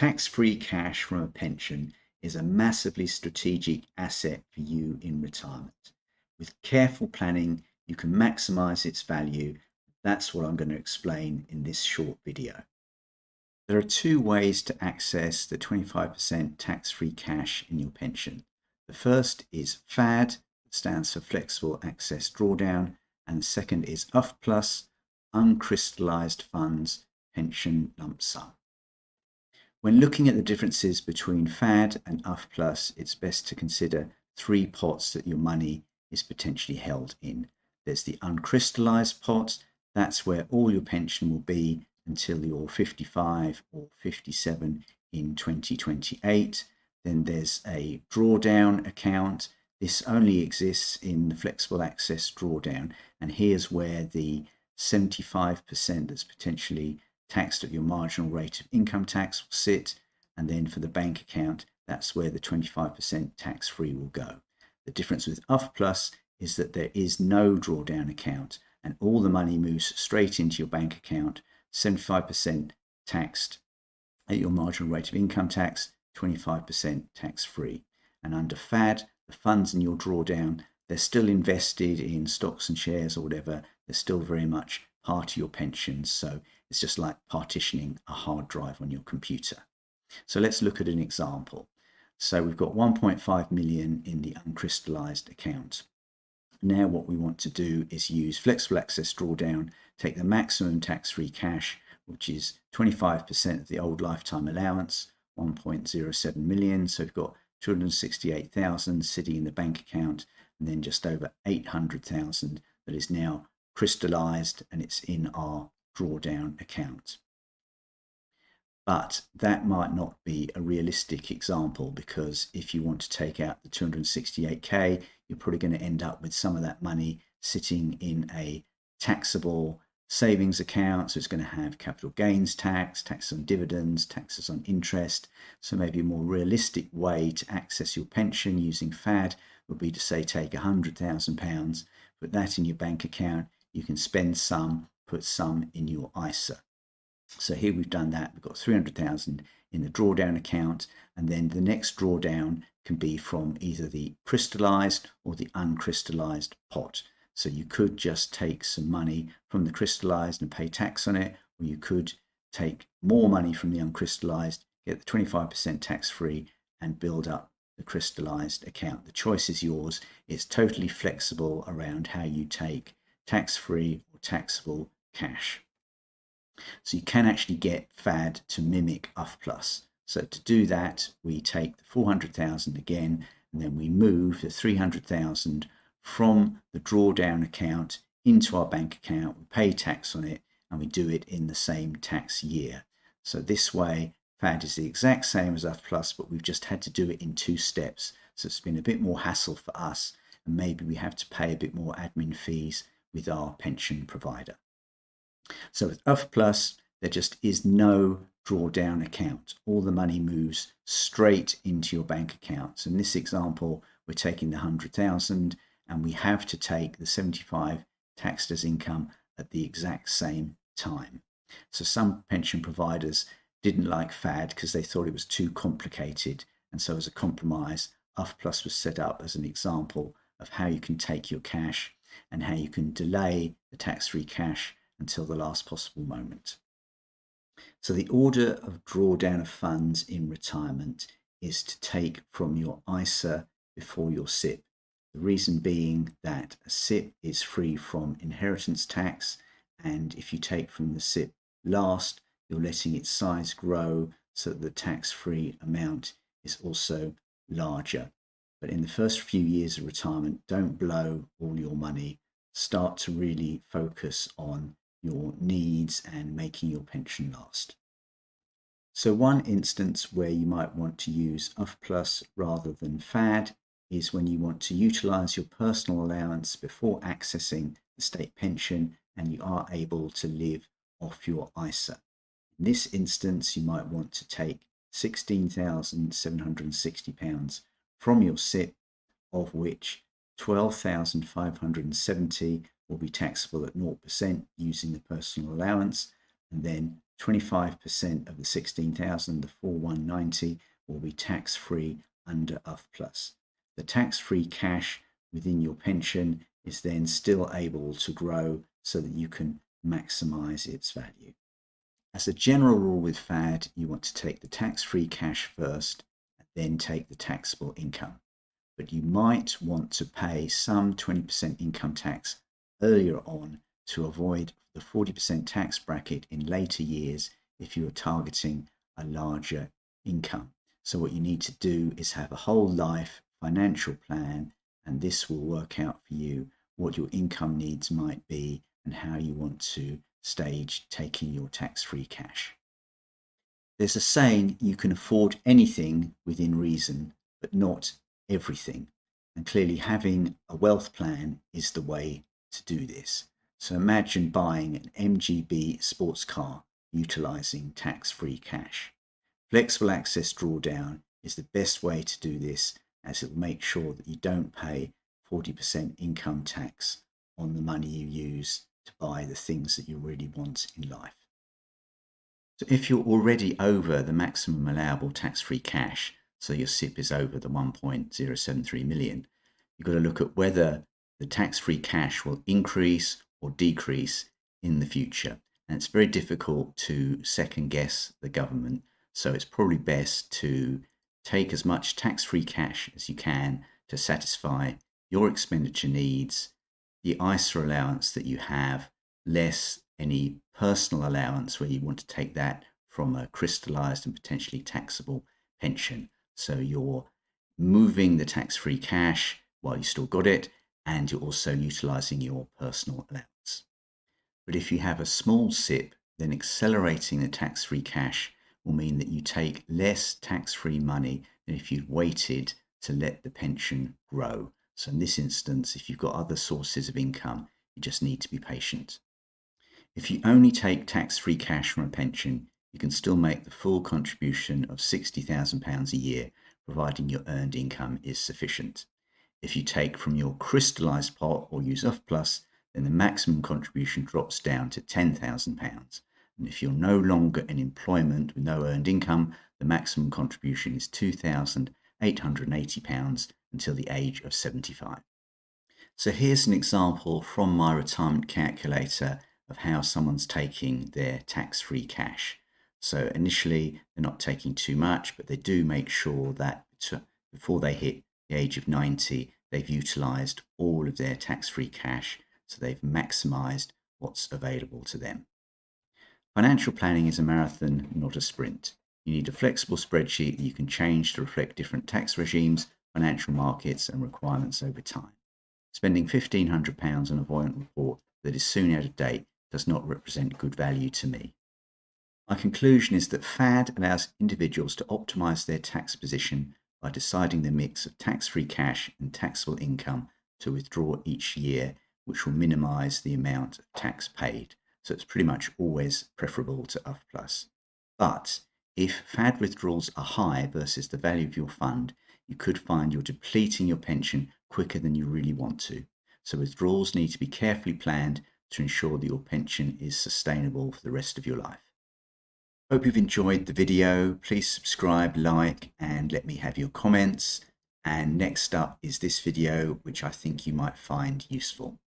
Tax-free cash from a pension is a massively strategic asset for you in retirement. With careful planning, you can maximize its value. That's what I'm going to explain in this short video. There are two ways to access the 25% tax-free cash in your pension. The first is FAD, that stands for Flexible Access Drawdown, and the second is UFP+, Uncrystallized Funds Pension Lump Sum. When looking at the differences between FAD and UFP+, it's best to consider three pots that your money is potentially held in. There's the uncrystallized pot. That's where all your pension will be until you're 55 or 57 in 2028. Then there's a drawdown account. This only exists in the flexible access drawdown. And here's where the 75% that's potentially taxed at your marginal rate of income tax will sit, and then for the bank account, that's where the 25% tax-free will go. The difference with UFP+ is that there is no drawdown account, and all the money moves straight into your bank account, 75% taxed at your marginal rate of income tax, 25% tax-free. And under FAD, the funds in your drawdown, they're still invested in stocks and shares or whatever. They're still very much part of your pension. So it's just like partitioning a hard drive on your computer. So let's look at an example. So we've got 1.5 million in the uncrystallized account. Now what we want to do is use flexible access drawdown, take the maximum tax-free cash, which is 25% of the old lifetime allowance, 1.07 million. So we've got 268,000 sitting in the bank account, and then just over 800,000 that is now crystallized and it's in our drawdown account. But that might not be a realistic example, because if you want to take out the 268k, you're probably going to end up with some of that money sitting in a taxable savings account. So it's going to have capital gains tax, tax on dividends, taxes on interest. So maybe a more realistic way to access your pension using FAD would be to say take £100,000, put that in your bank account. You can spend some, put some in your ISA. So here we've done that. We've got 300,000 in the drawdown account, and then the next drawdown can be from either the crystallized or the uncrystallized pot. So you could just take some money from the crystallized and pay tax on it, or you could take more money from the uncrystallized, get the 25% tax-free, and build up the crystallized account. The choice is yours. It's totally flexible around how you take tax-free or taxable cash. So you can actually get FAD to mimic UFP+. So to do that, we take the 400,000 again, and then we move the 300,000 from the drawdown account into our bank account. We pay tax on it, and we do it in the same tax year. So this way, FAD is the exact same as UFP+, but we've just had to do it in two steps. So it's been a bit more hassle for us, and maybe we have to pay a bit more admin fees with our pension provider. So with UFP+, there just is no drawdown account. All the money moves straight into your bank accounts. In this example, we're taking the 100,000, and we have to take the 75 taxed as income at the exact same time. So some pension providers didn't like FAD because they thought it was too complicated. And so as a compromise, UFP+ was set up as an example of how you can take your cash and how you can delay the tax-free cash until the last possible moment. So the order of drawdown of funds in retirement is to take from your ISA before your SIPP. The reason being that a SIPP is free from inheritance tax, and if you take from the SIPP last, you're letting its size grow so that the tax-free amount is also larger. But in the first few years of retirement, don't blow all your money. Start to really focus on your needs and making your pension last. So one instance where you might want to use UFP+ rather than FAD is when you want to utilize your personal allowance before accessing the state pension and you are able to live off your ISA. In this instance, you might want to take £16,760 from your SIPP, of which 12,570 will be taxable at 0% using the personal allowance, and then 25% of the 16,000, the 4,190, will be tax-free under UF+. The tax-free cash within your pension is then still able to grow so that you can maximize its value. As a general rule with FAD, you want to take the tax-free cash first and then take the taxable income. But you might want to pay some 20% income tax earlier on to avoid the 40% tax bracket in later years if you are targeting a larger income. So what you need to do is have a whole life financial plan, and this will work out for you what your income needs might be and how you want to stage taking your tax-free cash. There's a saying, you can afford anything within reason, but not everything. And clearly having a wealth plan is the way to do this. So imagine buying an MGB sports car utilizing tax-free cash. Flexible access drawdown is the best way to do this, as it will make sure that you don't pay 40% income tax on the money you use to buy the things that you really want in life. So if you're already over the maximum allowable tax-free cash, so your SIPP is over the 1.073 million, you've got to look at whether the tax-free cash will increase or decrease in the future. And it's very difficult to second guess the government, so it's probably best to take as much tax-free cash as you can to satisfy your expenditure needs, the ISA allowance that you have, less any personal allowance where you want to take that from a crystallized and potentially taxable pension. So you're moving the tax-free cash while you still got it, and you're also utilizing your personal allowance. But if you have a small SIPP, then accelerating the tax-free cash will mean that you take less tax-free money than if you'd waited to let the pension grow. So in this instance, if you've got other sources of income, you just need to be patient. If you only take tax-free cash from a pension, you can still make the full contribution of £60,000 a year, providing your earned income is sufficient. If you take from your crystallised pot or use UF+, then the maximum contribution drops down to £10,000. And if you're no longer in employment with no earned income, the maximum contribution is £2,880 until the age of 75. So here's an example from my retirement calculator of how someone's taking their tax-free cash. So initially they're not taking too much, but they do make sure that before they hit the age of 90, they've utilized all of their tax-free cash, so they've maximized what's available to them. Financial planning is a marathon, not a sprint. You need a flexible spreadsheet that you can change to reflect different tax regimes, financial markets, and requirements over time. Spending £1,500 on a Voyant report that is soon out of date does not represent good value to me. My conclusion is that FAD allows individuals to optimize their tax position by deciding the mix of tax-free cash and taxable income to withdraw each year, which will minimize the amount of tax paid. So it's pretty much always preferable to UF+. But if FAD withdrawals are high versus the value of your fund, you could find you're depleting your pension quicker than you really want to. So withdrawals need to be carefully planned to ensure that your pension is sustainable for the rest of your life. Hope you've enjoyed the video. Please subscribe, like, and let me have your comments. And next up is this video, which I think you might find useful.